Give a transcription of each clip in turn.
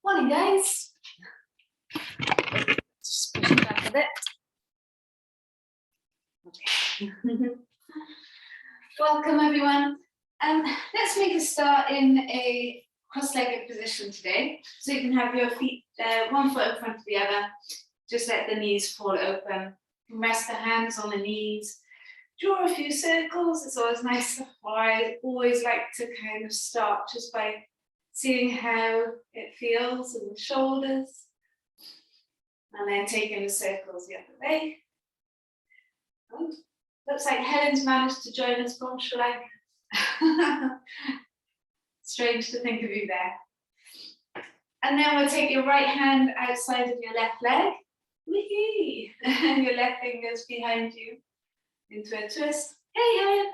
Morning, guys. Just push it back a bit. Okay. Welcome, everyone. Let's make a start in a cross-legged position today. So you can have your feet, one foot in front of the other. Just let the knees fall open. Rest the hands on the knees. Draw a few circles. It's always nice. I always like to kind of start just by seeing how it feels in the shoulders. And then taking the circles the other way. And looks like Helen's managed to join us from Sri Lanka. Strange to think of you there. And then we'll take your right hand outside of your left leg. Wee-hee. And your left fingers behind you into a twist. Hey, Helen.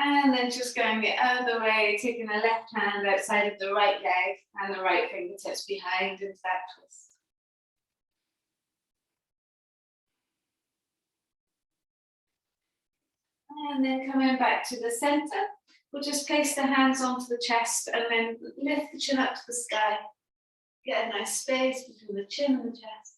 And then just going the other way, taking the left hand outside of the right leg and the right fingertips behind into that twist. And then coming back to the center, we'll just place the hands onto the chest and then lift the chin up to the sky. Get a nice space between the chin and the chest.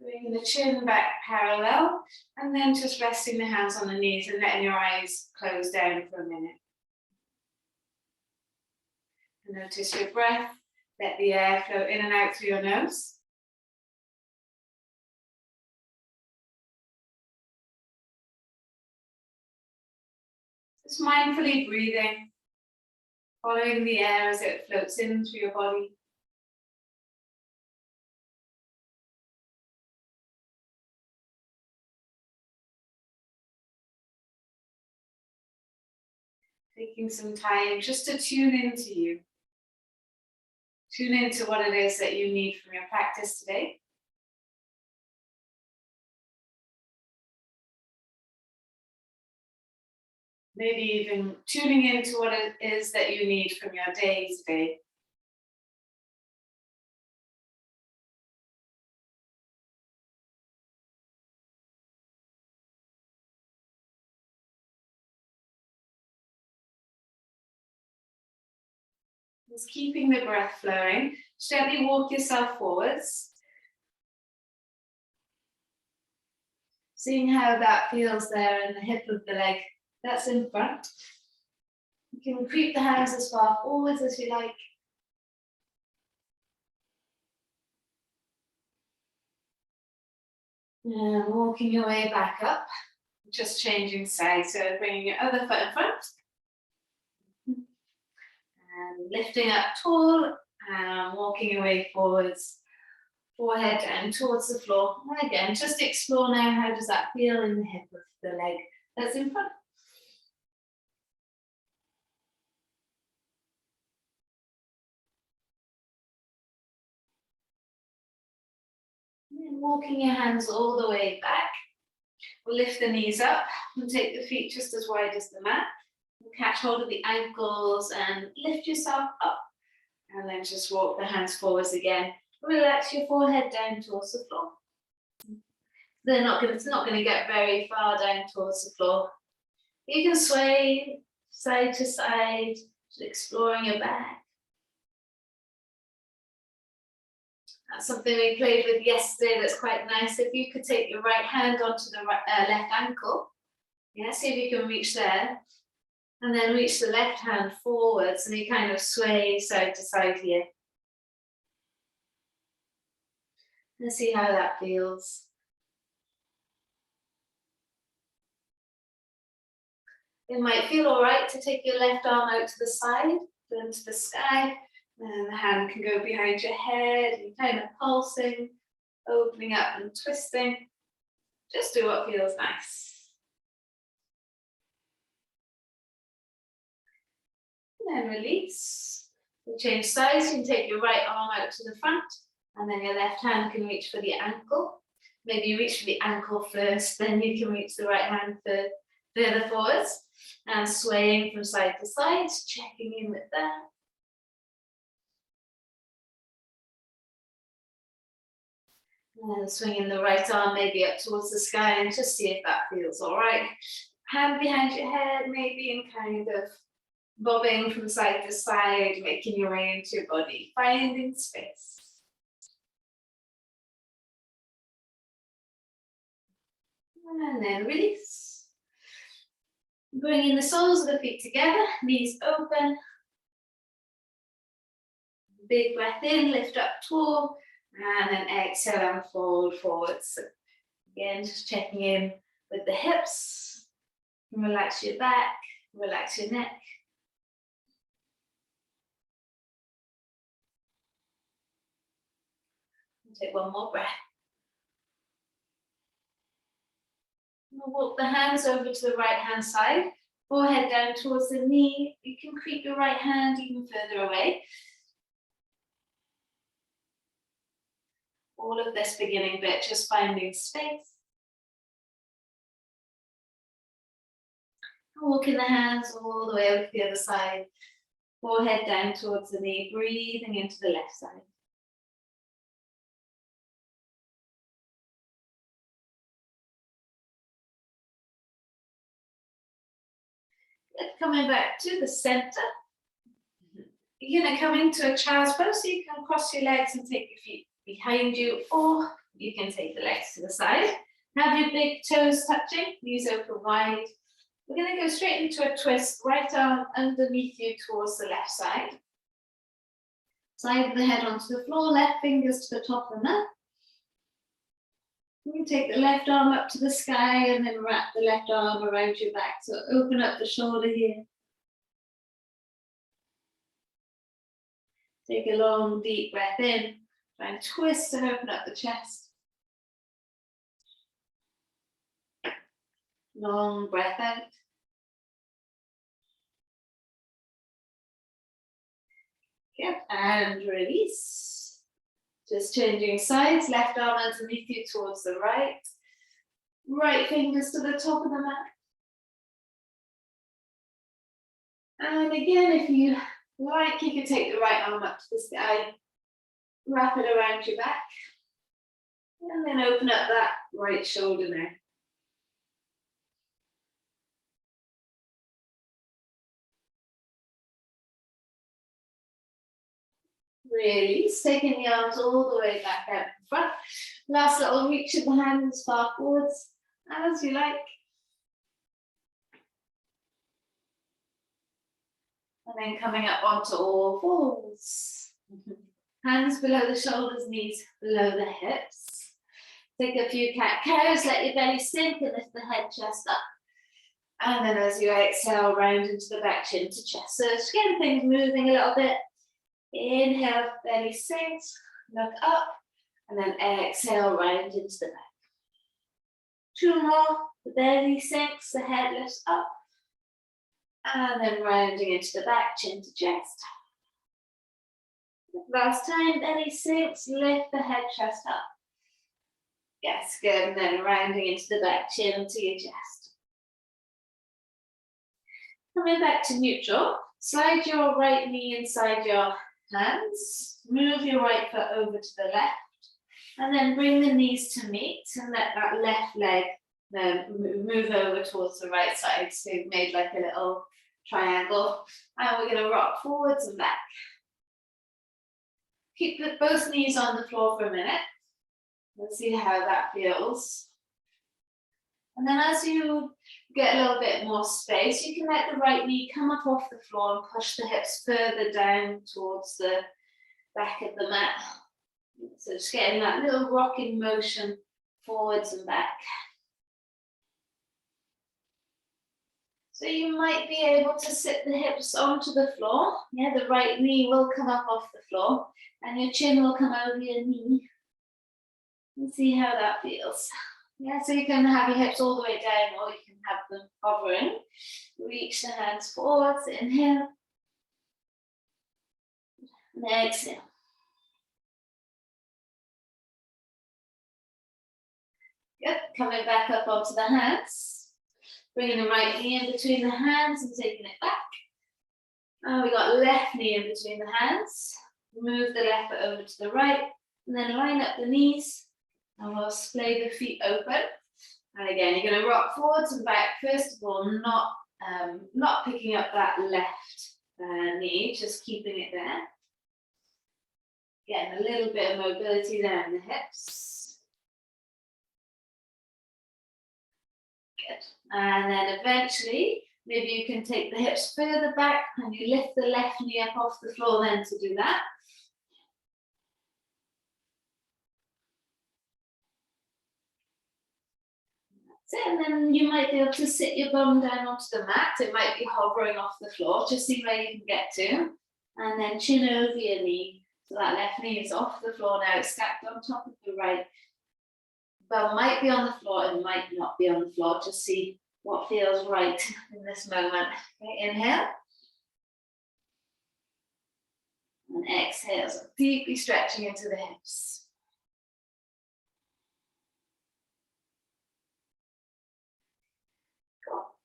Bringing the chin back parallel, and then just resting the hands on the knees and letting your eyes close down for a minute. And notice your breath. Let the air flow in and out through your nose. Just mindfully breathing, following the air as it floats in through your body. Taking some time just to tune into you. Tune into what it is that you need from your practice today. Maybe even tuning into what it is that you need from your day today. Just keeping the breath flowing. Gently walk yourself forwards. Seeing how that feels there in the hip of the leg. That's in front. You can creep the hands as far forwards as you like. And walking your way back up. Just changing sides. So bringing your other foot in front. And lifting up tall and walking your way forwards, forehead down towards the floor. And again, just explore now, how does that feel in the hip of the leg that's in front? And then walking your hands all the way back. We'll lift the knees up and take the feet just as wide as the mat. Catch hold of the ankles and lift yourself up. And then just walk the hands forwards again. Relax your forehead down towards the floor. It's not going to get very far down towards the floor. You can sway side to side, just exploring your back. That's something we played with yesterday that's quite nice. If you could take your right hand onto the left ankle. Yeah, see if you can reach there. And then reach the left hand forwards and you kind of sway side to side here. And see how that feels. It might feel all right to take your left arm out to the side, then to the sky, and the hand can go behind your head, and kind of pulsing, opening up and twisting. Just do what feels nice. And then release. We'll change sides. You can take your right arm out to the front, and then your left hand can reach for the ankle. Maybe you reach for the ankle first, then you can reach the right hand further forwards. And swaying from side to side, checking in with that. And swinging the right arm maybe up towards the sky and just see if that feels all right. Hand behind your head maybe and kind of bobbing from side to side, making your way into your body, finding space. And then release. Bringing the soles of the feet together, knees open. Big breath in, lift up tall, and then exhale and fold forwards. Again, just checking in with the hips. Relax your back, relax your neck. Take one more breath. We'll walk the hands over to the right hand side, forehead down towards the knee. You can creep your right hand even further away. All of this beginning bit, just finding space. Walking the hands all the way over to the other side, forehead down towards the knee, breathing into the left side. Coming back to the center. You're going to come into a child's pose, so you can cross your legs and take your feet behind you, or you can take the legs to the side. Have your big toes touching, knees open wide. We're going to go straight into a twist, right arm underneath you towards the left side. Side of the head onto the floor, left fingers to the top of the mat. You take the left arm up to the sky and then wrap the left arm around your back. So open up the shoulder here. Take a long, deep breath in. Try and twist and open up the chest. Long breath out. Yep, and release. Just changing sides, left arm underneath you towards the right. Right fingers to the top of the mat. And again, if you like, you can take the right arm up to the sky, wrap it around your back, and then open up that right shoulder now. Release, taking the arms all the way back out in front. Last little reach of the hands as far forwards as you like. And then coming up onto all fours. Hands below the shoulders, knees below the hips. Take a few cat-cows, let your belly sink and lift the head, chest up. And then as you exhale, round into the back, chin to chest. So just getting things moving a little bit. Inhale, belly sinks, look up, and then exhale, round into the back. Two more, the belly sinks, the head lifts up, and then rounding into the back, chin to chest. Last time, belly sinks, lift the head, chest up. Yes, good, and then rounding into the back, chin to your chest. Coming back to neutral, slide your right knee inside your hands, move your right foot over to the left, and then bring the knees to meet and let that left leg move over towards the right side. So you've made like a little triangle, and we're going to rock forwards and back. Keep both knees on the floor for a minute. Let's see how that feels. And then as you get a little bit more space, you can let the right knee come up off the floor and push the hips further down towards the back of the mat. So just getting that little rocking motion forwards and back. So you might be able to sit the hips onto the floor. Yeah, the right knee will come up off the floor and your chin will come over your knee. And see how that feels. Yeah, so you can have your hips all the way down or you can have them hovering. Reach the hands forwards, inhale. And exhale. Good, coming back up onto the hands. Bringing the right knee in between the hands and taking it back. And we got left knee in between the hands. Move the left foot over to the right. And then line up the knees. And we'll splay the feet open. And again, you're going to rock forwards and back. First of all, not picking up that left knee, just keeping it there. Getting a little bit of mobility there in the hips. Good. And then eventually, maybe you can take the hips further back and you lift the left knee up off the floor then to do that. And then you might be able to sit your bum down onto the mat. It might be hovering off the floor. Just see where you can get to. And then chin over your knee. So that left knee is off the floor now. It's stacked on top of the right. Bum might be on the floor and might not be on the floor. Just see what feels right in this moment. Okay, inhale. And exhale. So deeply stretching into the hips.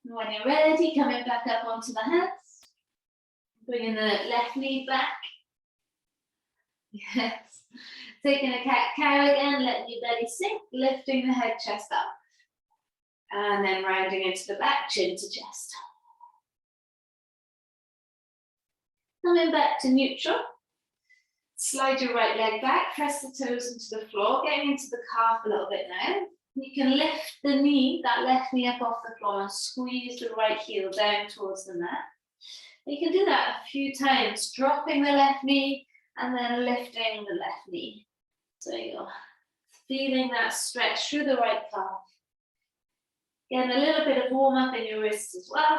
When you're ready, coming back up onto the hands. Bringing the left knee back. Yes. Taking a cat-cow again, letting your belly sink, lifting the head, chest up. And then rounding into the back, chin to chest. Coming back to neutral. Slide your right leg back, press the toes into the floor, getting into the calf a little bit now. You can lift the knee, that left knee up off the floor and squeeze the right heel down towards the mat. You can do that a few times, dropping the left knee and then lifting the left knee. So you're feeling that stretch through the right calf. Getting a little bit of warm up in your wrists as well.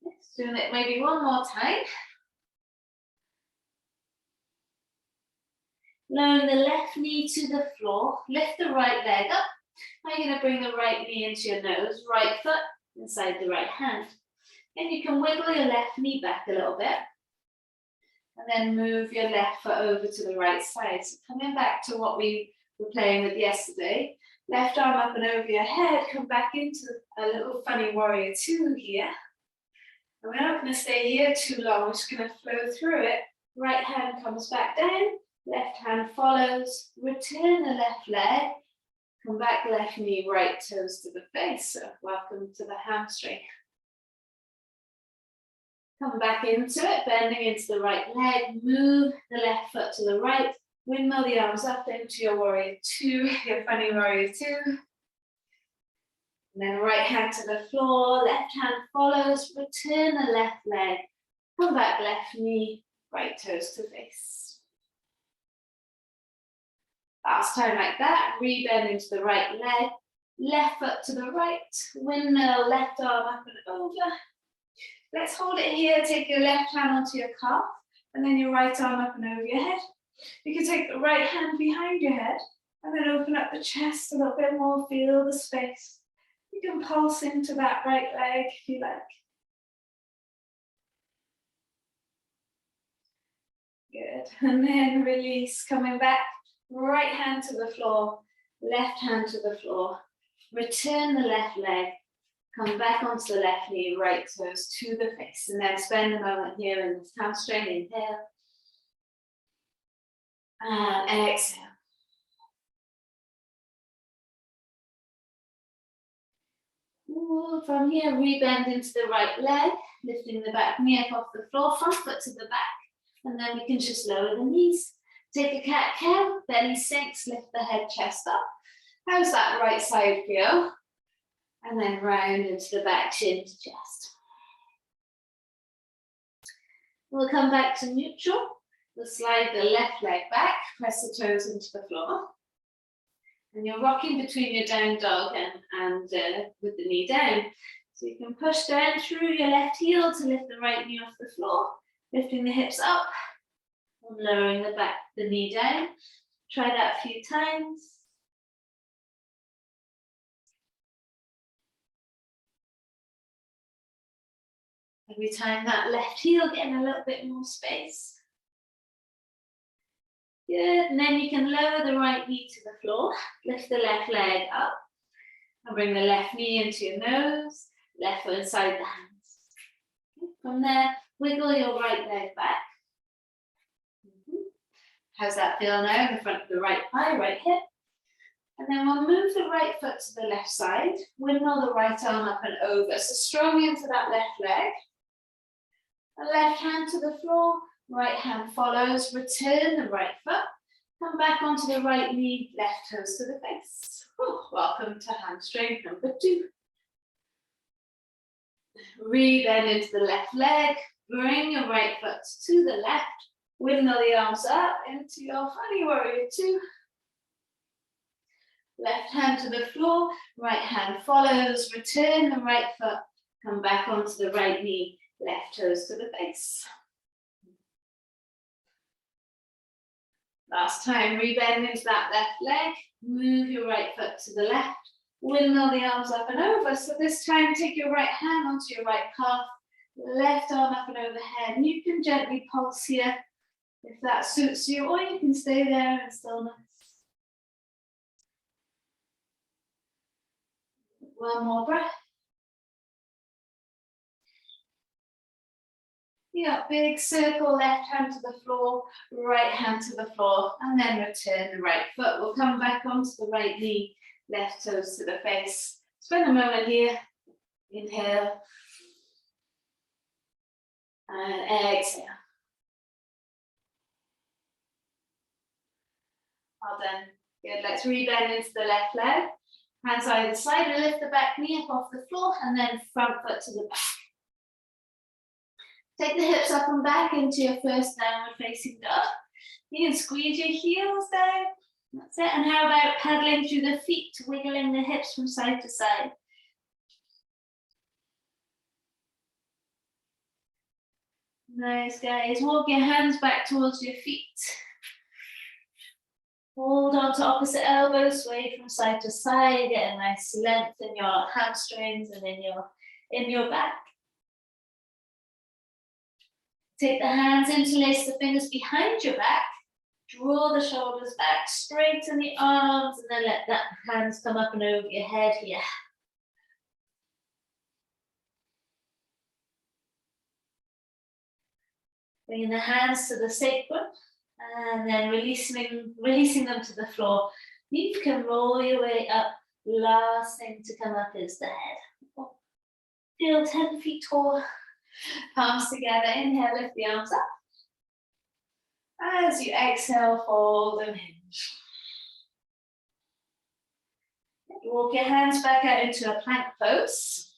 Let's do it maybe one more time. Lowering the left knee to the floor, lift the right leg up. Now you're going to bring the right knee into your nose, right foot inside the right hand. And you can wiggle your left knee back a little bit. And then move your left foot over to the right side. So coming back to what we were playing with yesterday, left arm up and over your head, come back into a little funny warrior two here. And we're not going to stay here too long, we're just going to flow through it. Right hand comes back down. Left hand follows, return the left leg, come back left knee, right toes to the face. So welcome to the hamstring. Come back into it, bending into the right leg, move the left foot to the right, windmill the arms up into your warrior two, your funny warrior two. And then right hand to the floor, left hand follows, return the left leg, come back left knee, right toes to face. Last time like that, rebend into the right leg, left foot to the right, windmill, left arm up and over. Let's hold it here, take your left hand onto your calf, and then your right arm up and over your head. You can take the right hand behind your head, and then open up the chest a little bit more, feel the space. You can pulse into that right leg if you like. Good, and then release, coming back. Right hand to the floor, left hand to the floor. Return the left leg, come back onto the left knee, right toes to the face. And then spend a moment here in this hamstring. Inhale. And exhale. Ooh, from here, rebend into the right leg, lifting the back knee up off the floor, front foot to the back. And then we can just lower the knees. Take a cat-cow, belly sinks, lift the head, chest up. How's that right side feel? And then round into the back, chin to chest. We'll come back to neutral. We'll slide the left leg back, press the toes into the floor. And you're rocking between your down dog and with the knee down. So you can push down through your left heel to lift the right knee off the floor, lifting the hips up. Lowering the knee down. Try that a few times. Every time that left heel, getting a little bit more space. Good, and then you can lower the right knee to the floor, lift the left leg up, and bring the left knee into your nose, left foot inside the hands. From there, wiggle your right leg back. How's that feel now? In the front of the right thigh, right hip. And then we'll move the right foot to the left side, windmill the right arm up and over. So strong into that left leg. The left hand to the floor, right hand follows, return the right foot, come back onto the right knee, left toes to the face. Welcome to hamstring number 2. Rebend into the left leg, bring your right foot to the left, windmill the arms up into your funny warrior 2. Left hand to the floor, right hand follows, return the right foot, come back onto the right knee, left toes to the face. Last time, rebend into that left leg, move your right foot to the left, windmill the arms up and over. So this time, take your right hand onto your right calf, left arm up and overhead. And you can gently pulse here if that suits you, or you can stay there in stillness. One more breath. Yeah, big circle, left hand to the floor, right hand to the floor, and then return the right foot. We'll come back onto the right knee, left toes to the face. Spend a moment here. Inhale. And exhale. Well done. Good. Let's rebend into the left leg. Hands either side. We lift the back knee up off the floor, and then front foot to the back. Take the hips up and back into your first downward facing dog. You can squeeze your heels down. That's it. And how about paddling through the feet, wiggling the hips from side to side? Nice, guys. Walk your hands back towards your feet. Hold on to opposite elbows, sway from side to side. Get a nice length in your hamstrings and in your back. Take the hands, interlace the fingers behind your back. Draw the shoulders back, straighten the arms, and then let that hands come up and over your head here. Bringing the hands to the sacrum, and then releasing them to the floor. You can roll your way up. Last thing to come up is the head. Feel 10 feet tall. Palms together. Inhale, lift the arms up. As you exhale, fold and hinge. Walk your hands back out into a plank pose.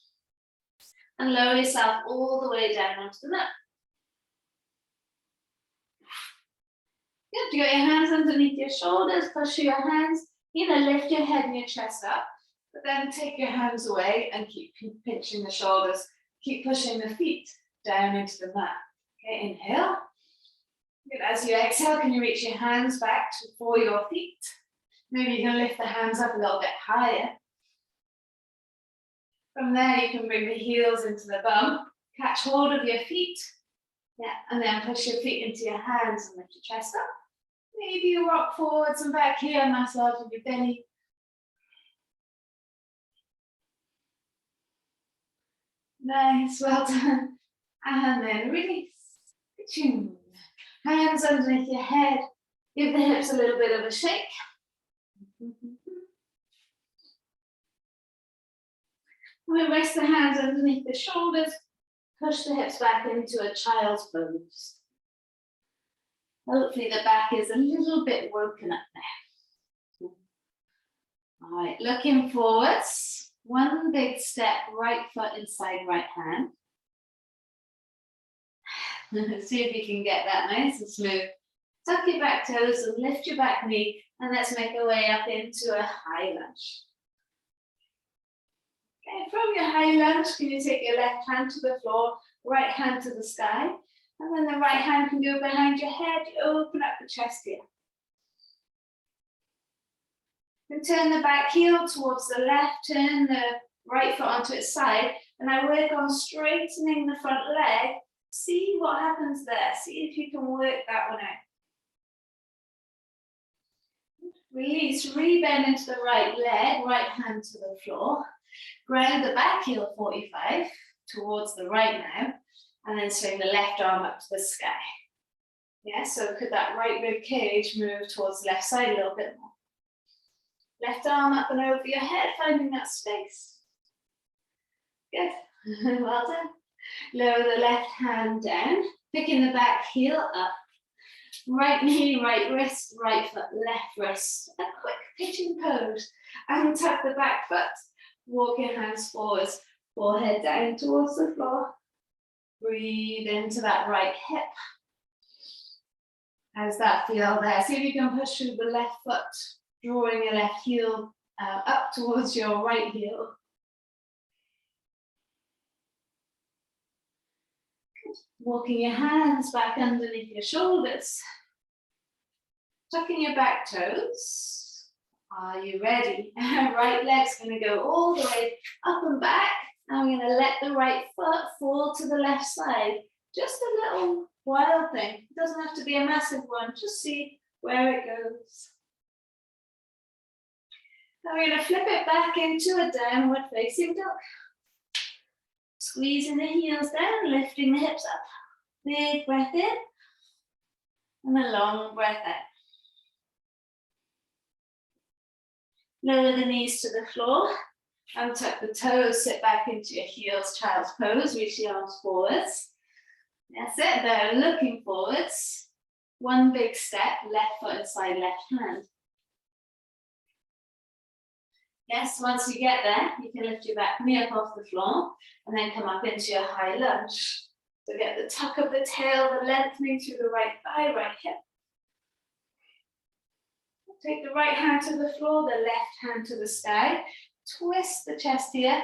And lower yourself all the way down onto the mat. Good. You got your hands underneath your shoulders. Push your hands. Lift your head and your chest up. But then take your hands away and keep pinching the shoulders. Keep pushing the feet down into the mat. Okay, inhale. Good. As you exhale, can you reach your hands back for your feet? Maybe you can lift the hands up a little bit higher. From there, you can bring the heels into the bum. Catch hold of your feet. Yeah, and then push your feet into your hands and lift your chest up. Maybe you rock forwards and back here, massaging your belly. Nice, well done. And then release. Hands underneath your head. Give the hips a little bit of a shake. We'll rest the hands underneath the shoulders. Push the hips back into a child's pose. Hopefully the back is a little bit woken up there. All right, looking forwards. One big step, right foot inside right hand. See if you can get that nice and smooth. Tuck your back toes and lift your back knee, and let's make our way up into a high lunge. Okay, from your high lunge, can you take your left hand to the floor, right hand to the sky, and then the right hand can go behind your head. Open up the chest here. And turn the back heel towards the left, turn the right foot onto its side, and I work on straightening the front leg. See what happens there. See if you can work that one out. Release, rebend into the right leg, right hand to the floor. Ground the back heel 45 towards the right now, and then swing the left arm up to the sky. Yeah, so could that right rib cage move towards the left side a little bit more? Left arm up and over your head, finding that space. Good, well done. Lower the left hand down, picking the back heel up. Right knee, right wrist, right foot, left wrist. A quick pigeon pose. And tuck the back foot. Walk your hands forwards, forehead down towards the floor. Breathe into that right hip. How's that feel there? See if you can push through the left foot, drawing your left heel up towards your right heel. Good. Walking your hands back underneath your shoulders. Tucking your back toes. Are you ready? Right leg's going to go all the way up and back. And we're going to let the right foot fall to the left side. Just a little wild thing. It doesn't have to be a massive one. Just see where it goes. Now we're going to flip it back into a downward facing dog. Squeezing the heels down, lifting the hips up. Big breath in. And a long breath out. Lower the knees to the floor. Untuck the toes, sit back into your heels, child's pose. Reach the arms forwards. That's it there, looking forwards. One big step, left foot inside left hand. Yes, once you get there, you can lift your back knee up off the floor and then come up into your high lunge. So get the tuck of the tail, the lengthening through the right thigh, right hip. Take the right hand to the floor, the left hand to the sky. Twist the chest here.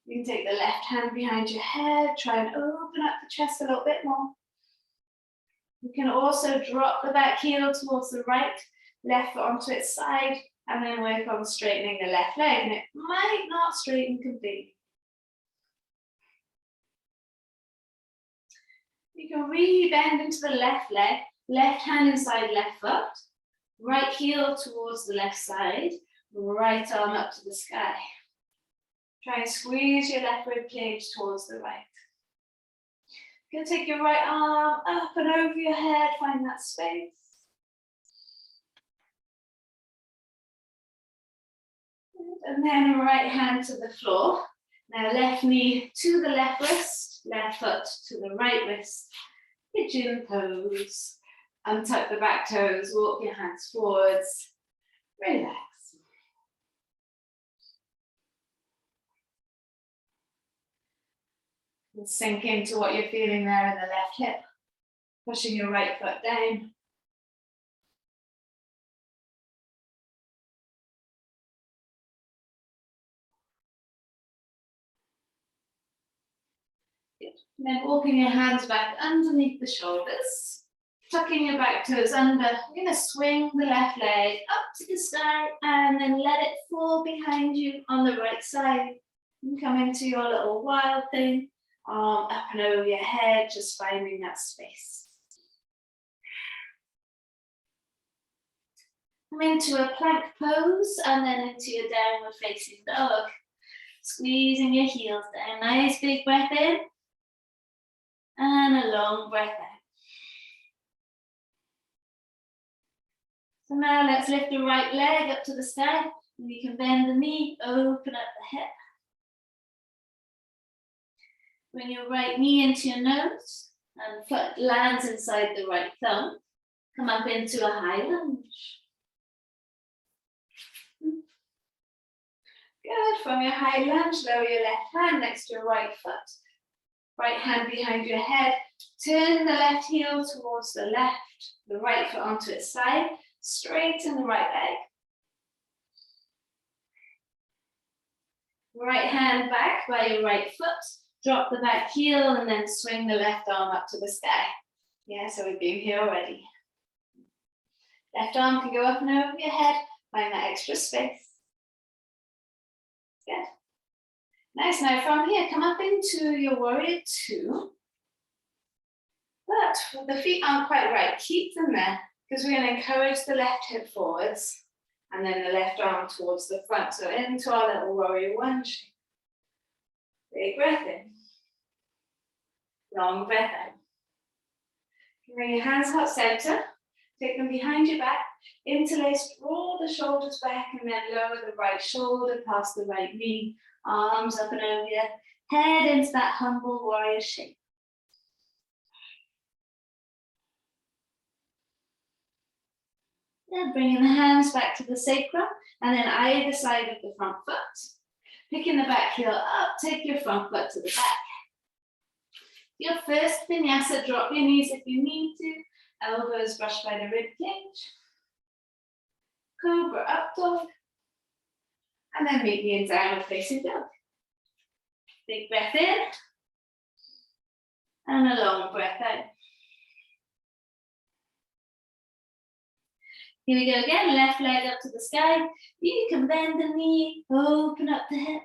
You can take the left hand behind your head, try and open up the chest a little bit more. You can also drop the back heel towards the right, left foot onto its side, and then work on straightening the left leg. And it might not straighten completely. You can really bend into the left leg, left hand inside left foot, right heel towards the left side, right arm up to the sky. Try and squeeze your left rib cage towards the right. You can take your right arm up and over your head, find that space. And then right hand to the floor. Now left knee to the left wrist, left foot to the right wrist. Pigeon pose. Untuck the back toes, walk your hands forwards. Relax. And sink into what you're feeling there in the left hip. Pushing your right foot down. Good. And then walking your hands back underneath the shoulders. Tucking your back toes under. You're going to swing the left leg up to the sky and then let it fall behind you on the right side. And come into your little wild thing. Arm up and over your head, just finding that space. Come into a plank pose and then into your downward facing dog. Squeezing your heels down. Nice big breath in. And a long breath out. So now let's lift the right leg up to the sky. And you can bend the knee, open up the hip. Bring your right knee into your nose and foot lands inside the right thumb. Come up into a high lunge. Good. From your high lunge, lower your left hand next to your right foot. Right hand behind your head. Turn the left heel towards the left, the right foot onto its side. Straighten the right leg. Right hand back by your right foot. Drop the back heel and then swing the left arm up to the sky. Yeah, so we've been here already. Left arm can go up and over your head. Find that extra space. Good. Nice. Now from here, come up into your warrior two. But the feet aren't quite right. Keep them there because we're going to encourage the left hip forwards and then the left arm towards the front. So into our little warrior one shape. Big breath in. Long breath out. Bring your hands heart center, take them behind your back, interlace, draw the shoulders back and then lower the right shoulder past the right knee, arms up and over your head into that humble warrior shape. Then bringing the hands back to the sacrum and then either side of the front foot. Picking the back heel up, take your front foot to the back. Your first vinyasa, drop your knees if you need to. Elbows brushed by the rib cage. Cobra up dog. And then meet me in downward facing dog. Big breath in. And a long breath out. Here we go again, left leg up to the sky. You can bend the knee, open up the hip.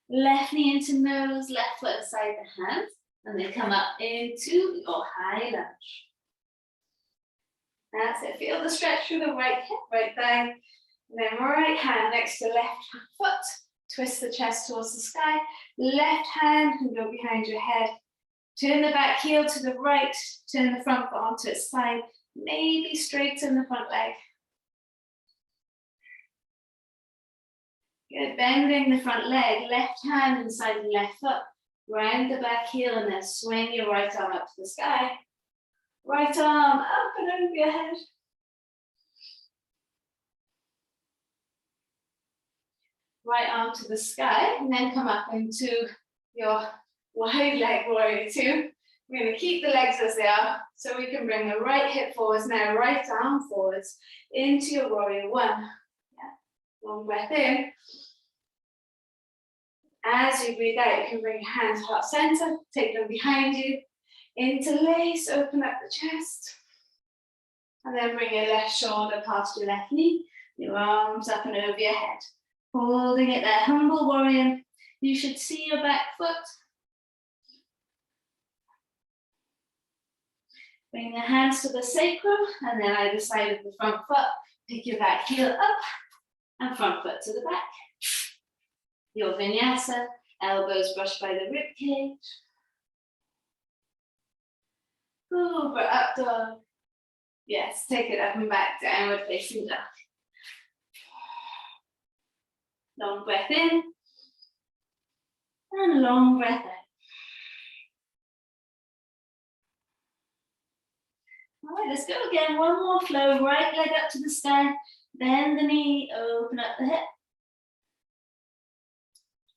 Left knee into nose, left foot inside the hands, and then come up into your high lunge. That's it, feel the stretch through the right hip, right thigh, and then right hand next to left foot. Twist the chest towards the sky, left hand can go behind your head. Turn the back heel to the right, turn the front foot onto its side, maybe straighten the front leg. Good, bending the front leg, left hand inside the left foot, round the back heel and then swing your right arm up to the sky. Right arm up and over your head. Right arm to the sky and then come up into your wide leg warrior two. We're going to keep the legs as they are so we can bring the right hip forwards now, right arm forwards into your warrior one. Yeah. Long breath in. As you breathe out, you can bring your hands heart center, take them behind you, interlace, open up the chest, and then bring your left shoulder past your left knee, your arms up and over your head. Holding it there, humble warrior. You should see your back foot. Bring the hands to the sacrum and then either side of the front foot. Pick your back heel up and front foot to the back. Your vinyasa, elbows brushed by the rib cage. Cobra up dog. Yes, take it up and back, downward facing dog. Long breath in and long breath out. All right, let's go again. One more flow. Right leg up to the sky. Bend the knee, open up the hip.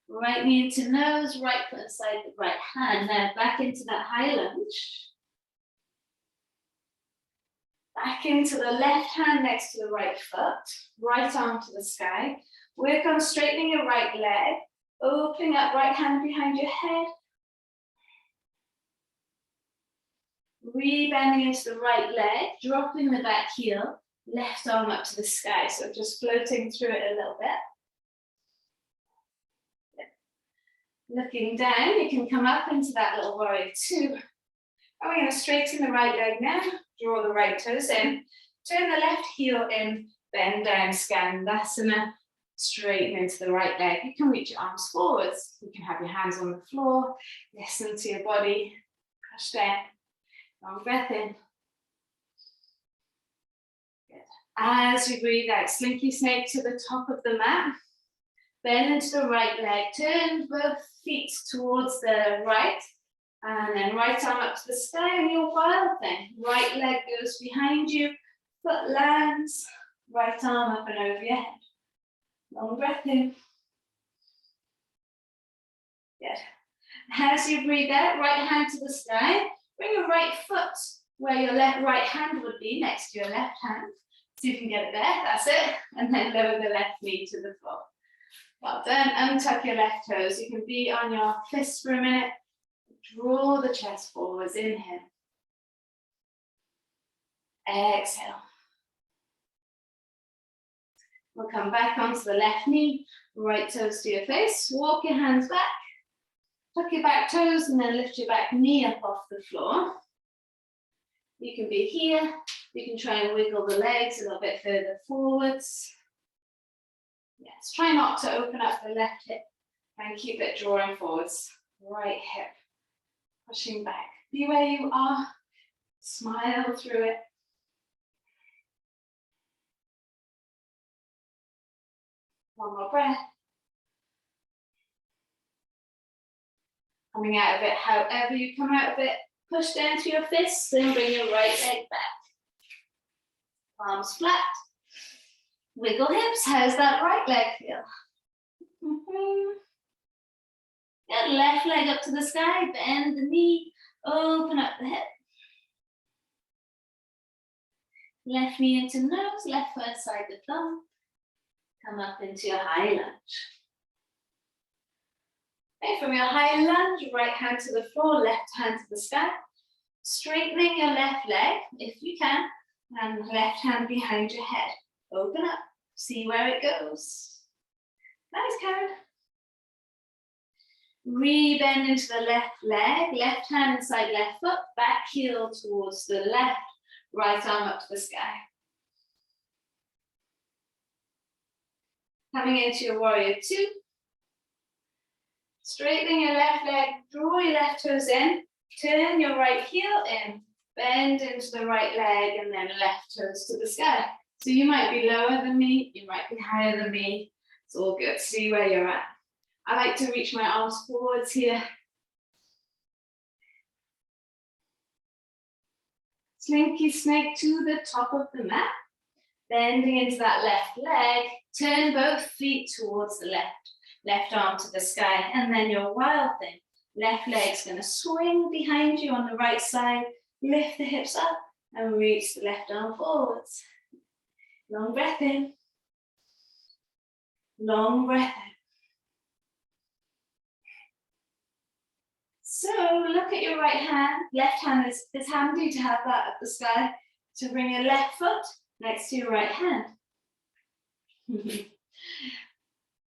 Right knee into nose, right foot inside the right hand. Now back into that high lunge. Back into the left hand next to the right foot. Right arm to the sky. Work on straightening your right leg. Opening up right hand behind your head. Rebending into the right leg, dropping the back heel, left arm up to the sky. So just floating through it a little bit. Looking down, you can come up into that little warrior two. And we're going to straighten the right leg now, draw the right toes in, turn the left heel in, bend down, Skandasana, straighten into the right leg. You can reach your arms forwards. You can have your hands on the floor, listen to your body, push down. Long breath in. Good. As you breathe out, slinky snake to the top of the mat. Bend into the right leg. Turn both feet towards the right. And then right arm up to the sky and your wild thing. Right leg goes behind you. Foot lands. Right arm up and over your head. Long breath in. Good. As you breathe out, right hand to the sky. Bring your right foot where your right hand would be next to your left hand. So you can get it there, that's it. And then lower the left knee to the floor. Well done, untuck your left toes. You can be on your fists for a minute. Draw the chest forwards, inhale. Exhale. We'll come back onto the left knee, right toes to your face. Walk your hands back. Tuck your back toes and then lift your back knee up off the floor. You can be here. You can try and wiggle the legs a little bit further forwards. Yes, try not to open up the left hip and keep it drawing forwards. Right hip, pushing back. Be where you are. Smile through it. One more breath. Coming out of it, however you come out of it, push down to your fists and bring your right leg back. Palms flat. Wiggle hips. How's that right leg feel? Good. Left leg up to the sky. Bend the knee. Open up the hip. Left knee into nose. Left foot inside the thumb. Come up into your high lunge. Okay, from your high lunge, right hand to the floor, left hand to the sky. Straightening your left leg, if you can, and left hand behind your head. Open up, see where it goes. Nice, Karen. Re-bend into the left leg, left hand inside left foot, back heel towards the left, right arm up to the sky. Coming into your warrior two. Straightening your left leg, draw your left toes in, turn your right heel in, bend into the right leg, and then left toes to the sky. So you might be lower than me, you might be higher than me. It's all good. See where you're at. I like to reach my arms forwards here. Slinky snake to the top of the mat. Bending into that left leg, turn both feet towards the left arm to the sky, and then your wild thing. Left leg's gonna swing behind you on the right side, lift the hips up, and reach the left arm forwards. Long breath in. Long breath out. So look at your right hand. Left hand is handy to have that at the sky, to bring your left foot next to your right hand.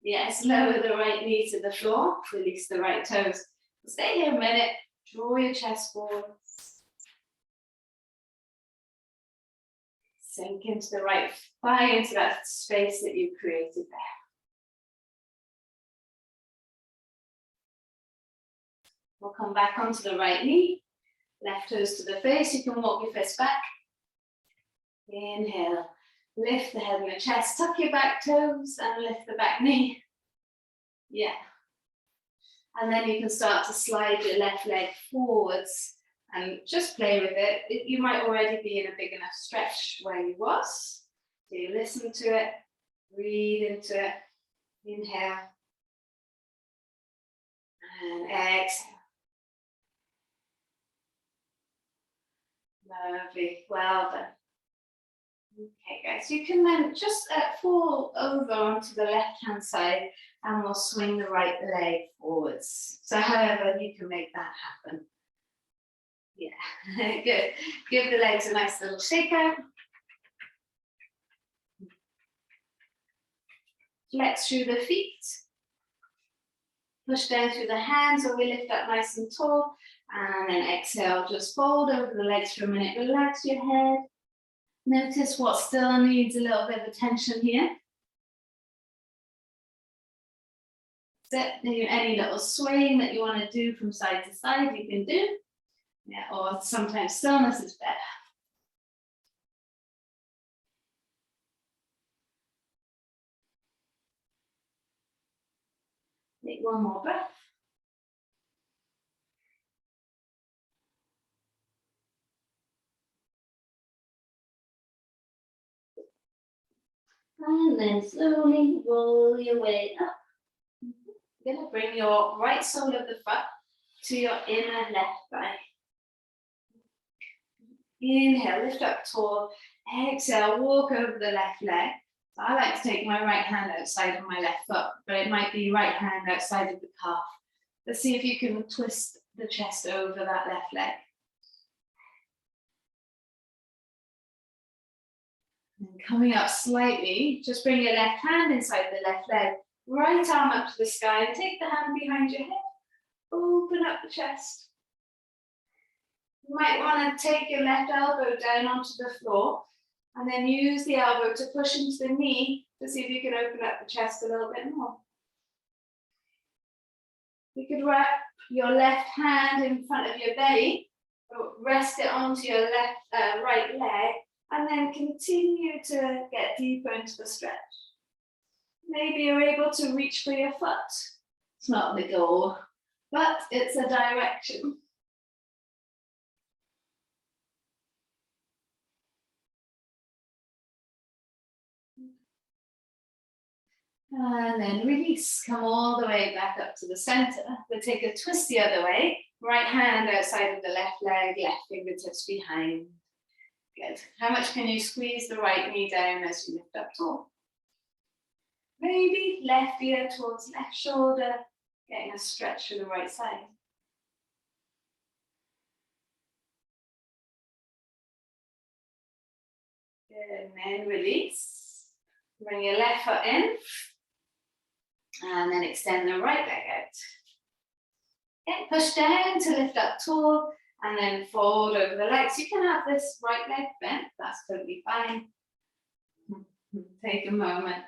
Yes, lower the right knee to the floor, release the right toes. Stay here a minute, draw your chest forwards. Sink into the right thigh, into that space that you've created there. We'll come back onto the right knee, left toes to the face. You can walk your fist back. Inhale, lift the head and the chest, tuck your back toes and lift the back knee. Yeah. And then you can start to slide your left leg forwards and just play with it. You might already be in a big enough stretch where you was. So you listen to it, breathe into it, inhale, and exhale. Lovely, well done. Okay guys, you can then just fall over onto the left hand side and we'll swing the right leg forwards. So however you can make that happen. Yeah, good. Give the legs a nice little shake out. Flex through the feet. Push down through the hands, or we lift up nice and tall. And then exhale, just fold over the legs for a minute. Relax your head. Notice what still needs a little bit of attention here. Any little swaying that you want to do from side to side, you can do. Yeah, or sometimes stillness is better. Take one more breath. And then slowly roll your way up. You're going to bring your right sole of the foot to your inner left thigh. Inhale, lift up tall. Exhale, walk over the left leg. So I like to take my right hand outside of my left foot, but it might be right hand outside of the calf. Let's see if you can twist the chest over that left leg. And coming up slightly, just bring your left hand inside the left leg. Right arm up to the sky and take the hand behind your head. Open up the chest. You might want to take your left elbow down onto the floor and then use the elbow to push into the knee to see if you can open up the chest a little bit more. You could wrap your left hand in front of your belly Rest it onto your right leg, and then continue to get deeper into the stretch. Maybe you're able to reach for your foot. It's not the goal, but it's a direction. And then release, come all the way back up to the center. We'll take a twist the other way. Right hand outside of the left leg, left fingertips behind. Good. How much can you squeeze the right knee down as you lift up tall? Maybe left ear towards left shoulder, getting a stretch for the right side. Good, and then release. Bring your left foot in. And then extend the right leg out. Okay, push down to lift up tall, and then fold over the legs. You can have this right leg bent, that's totally fine. Take a moment.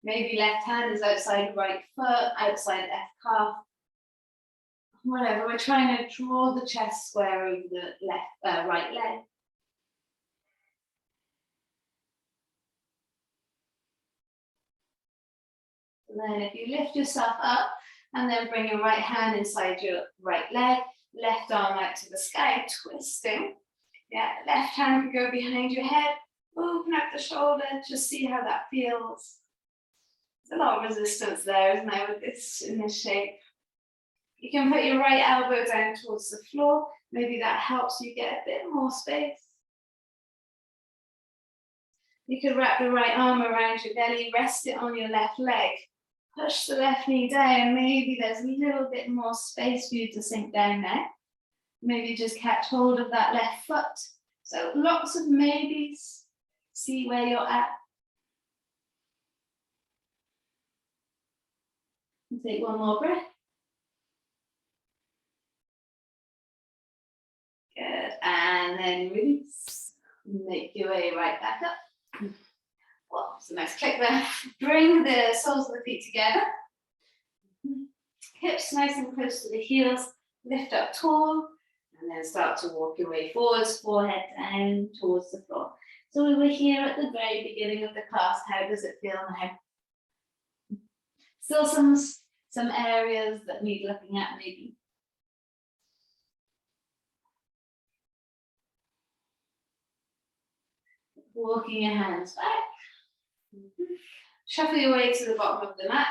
Maybe left hand is outside right foot, outside left calf. Whatever, we're trying to draw the chest square over the right leg. And then if you lift yourself up, and then bring your right hand inside your right leg, left arm out to the sky, twisting. Yeah, left hand can go behind your head, open up the shoulder, just see how that feels. There's a lot of resistance there, isn't there, with this in this shape. You can put your right elbow down towards the floor. Maybe that helps you get a bit more space. You could wrap the right arm around your belly, rest it on your left leg. Push the left knee down. Maybe there's a little bit more space for you to sink down there. Maybe just catch hold of that left foot. So lots of maybes. See where you're at. And take one more breath. Good. And then release. Make your way right back up. Well, it's a nice click there. Bring the soles of the feet together. Hips nice and close to the heels. Lift up tall. And then start to walk your way forwards, forehead down towards the floor. So we were here at the very beginning of the class. How does it feel now? Still some areas that need looking at maybe. Walking your hands back. Shuffle your way to the bottom of the mat.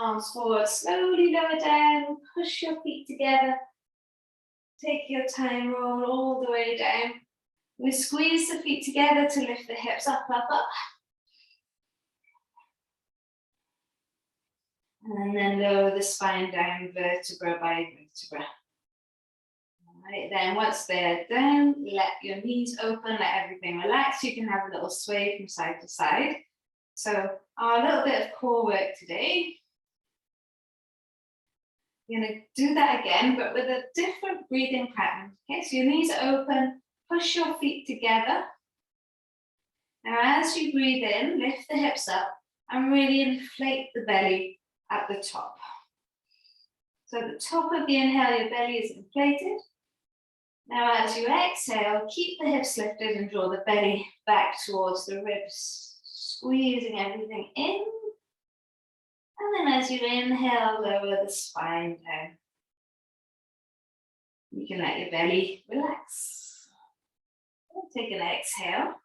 Arms forward, slowly lower down, push your feet together. Take your time, roll all the way down. We squeeze the feet together to lift the hips up, up, up. And then lower the spine down, vertebra by vertebra. Right, then once they're down, let your knees open, let everything relax. You can have a little sway from side to side. So our little bit of core work today. You're going to do that again, but with a different breathing pattern. Okay, so your knees are open, push your feet together. Now as you breathe in, lift the hips up and really inflate the belly at the top. So at the top of the inhale, your belly is inflated. Now as you exhale, keep the hips lifted and draw the belly back towards the ribs, squeezing everything in. And then as you inhale, lower the spine down. You can let your belly relax. Take an exhale.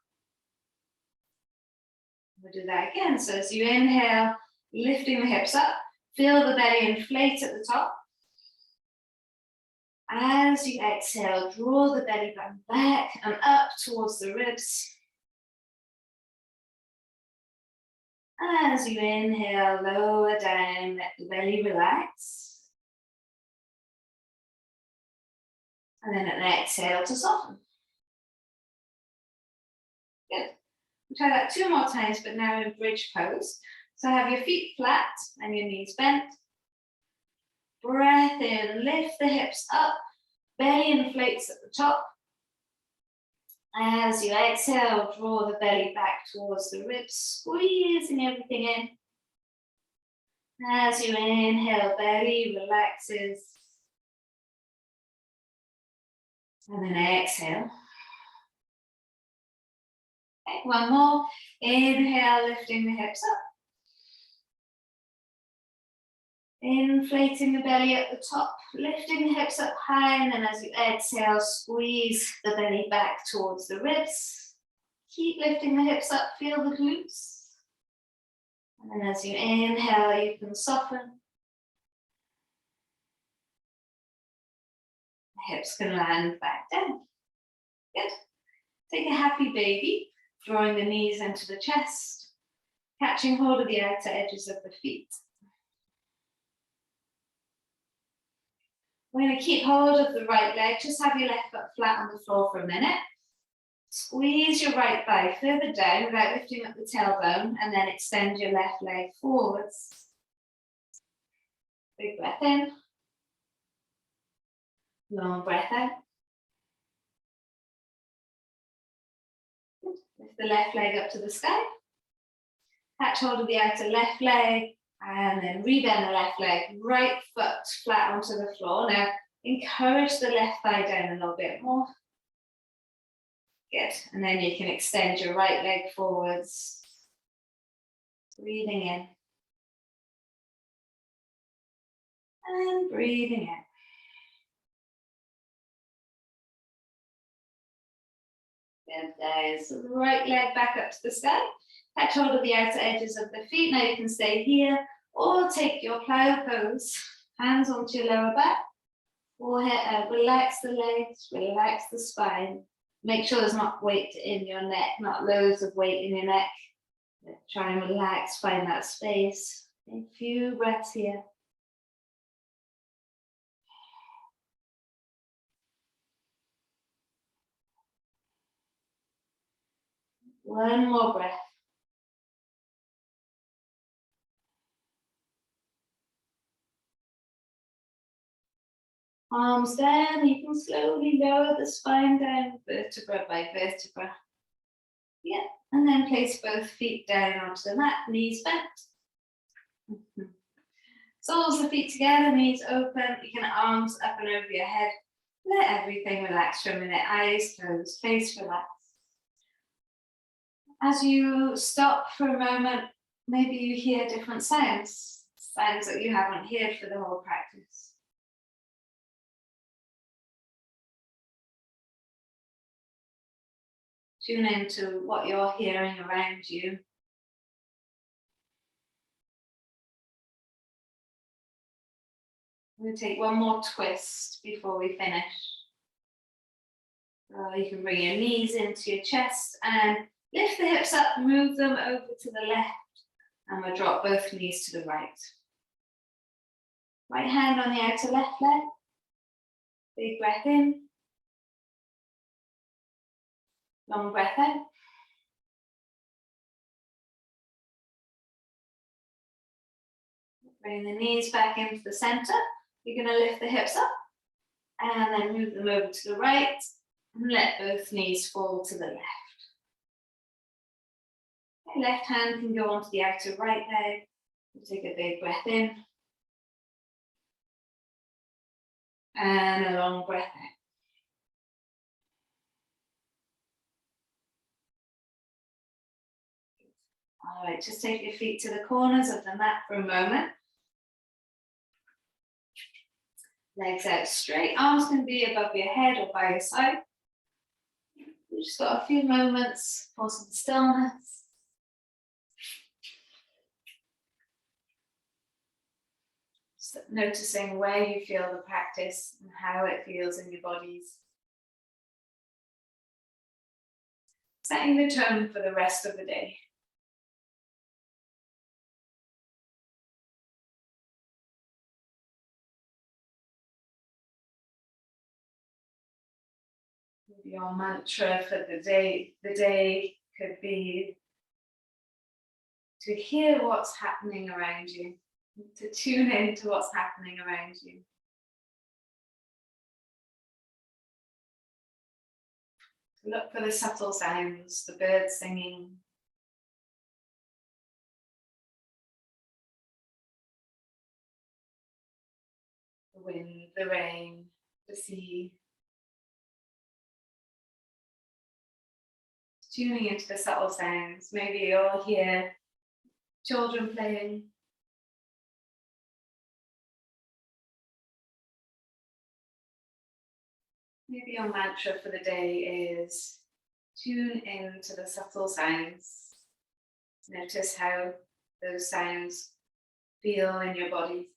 We'll do that again. So as you inhale, lifting the hips up, feel the belly inflate at the top. As you exhale, draw the belly button back and up towards the ribs. As you inhale, lower down, let the belly relax. And then an exhale to soften. Good. We'll try that 2 more times, but now in bridge pose. So have your feet flat and your knees bent. Breath in, lift the hips up, belly inflates at the top. As you exhale, draw the belly back towards the ribs, squeezing everything in. As you inhale, belly relaxes. And then exhale. Okay, one more. Inhale, lifting the hips up. Inflating the belly at the top, lifting the hips up high, and then as you exhale, squeeze the belly back towards the ribs. Keep lifting the hips up, feel the glutes. And then as you inhale, you can soften. The hips can land back down. Good. Take a happy baby, drawing the knees into the chest, catching hold of the outer edges of the feet. We're going to keep hold of the right leg, just have your left foot flat on the floor for a minute. Squeeze your right thigh further down without lifting up the tailbone, and then extend your left leg forwards. Big breath in. Long breath out. Lift the left leg up to the sky. Catch hold of the outer left leg, and then rebend the left leg, right foot flat onto the floor. Now, encourage the left thigh down a little bit more. Good. And then you can extend your right leg forwards. Breathing in. And breathing in. Good. There's the right leg back up to the sky. Catch hold of the outer edges of the feet. Now you can stay here or take your plow pose. Hands onto your lower back. Forehead, relax the legs, relax the spine. Make sure there's not weight in your neck, not loads of weight in your neck. Try and relax, find that space. A few breaths here. One more breath. Arms down, you can slowly lower the spine down, vertebra by vertebra. Yeah, and then place both feet down onto the mat, knees bent. Soles of feet together, knees open, you can arms up and over your head. Let everything relax for a minute, eyes closed, face relaxed. As you stop for a moment, maybe you hear different sounds that you haven't heard for the whole practice. Tune into what you're hearing around you. I'm going to take one more twist before we finish. You can bring your knees into your chest and lift the hips up, move them over to the left, and we'll drop both knees to the right. Right hand on the outer left leg. Big breath in. Long breath out. Bring the knees back into the center. You're going to lift the hips up and then move them over to the right and let both knees fall to the left. Okay, left hand can go onto the outer right leg. We'll take a big breath in and a long breath out. All right, just take your feet to the corners of the mat for a moment. Legs out straight, arms can be above your head or by your side. We've just got a few moments for some stillness. Just noticing where you feel the practice and how it feels in your bodies. Setting the tone for the rest of the day. Your mantra for the day could be to hear what's happening around you, to tune in to what's happening around you. Look for the subtle sounds, the birds singing, the wind, the rain, the sea. tuning into the subtle sounds. Maybe you'll hear children playing. Maybe your mantra for the day is tune into the subtle sounds. Notice how those sounds feel in your body.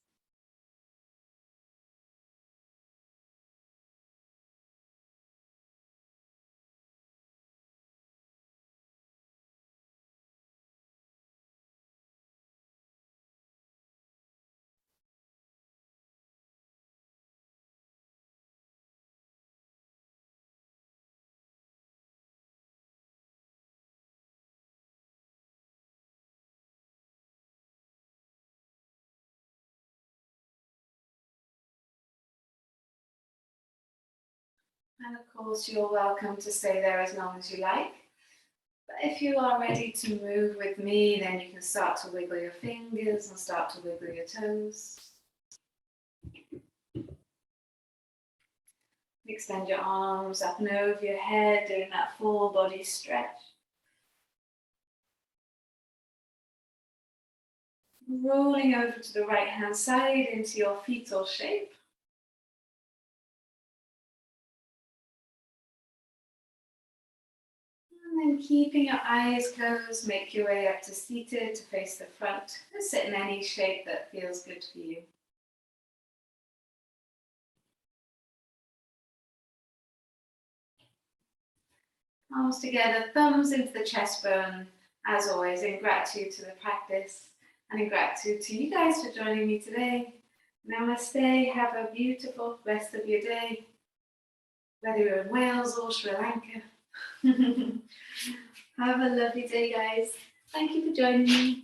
And of course, you're welcome to stay there as long as you like. But if you are ready to move with me, then you can start to wiggle your fingers and start to wiggle your toes. Extend your arms up and over your head, doing that full body stretch. Rolling over to the right hand side into your fetal shape. And then keeping your eyes closed, make your way up to seated to face the front. Just sit in any shape that feels good for you. Arms together, thumbs into the chest bone, as always, in gratitude to the practice and in gratitude to you guys for joining me today. Namaste, have a beautiful rest of your day, whether you're in Wales or Sri Lanka. Have a lovely day, guys. Thank you for joining me.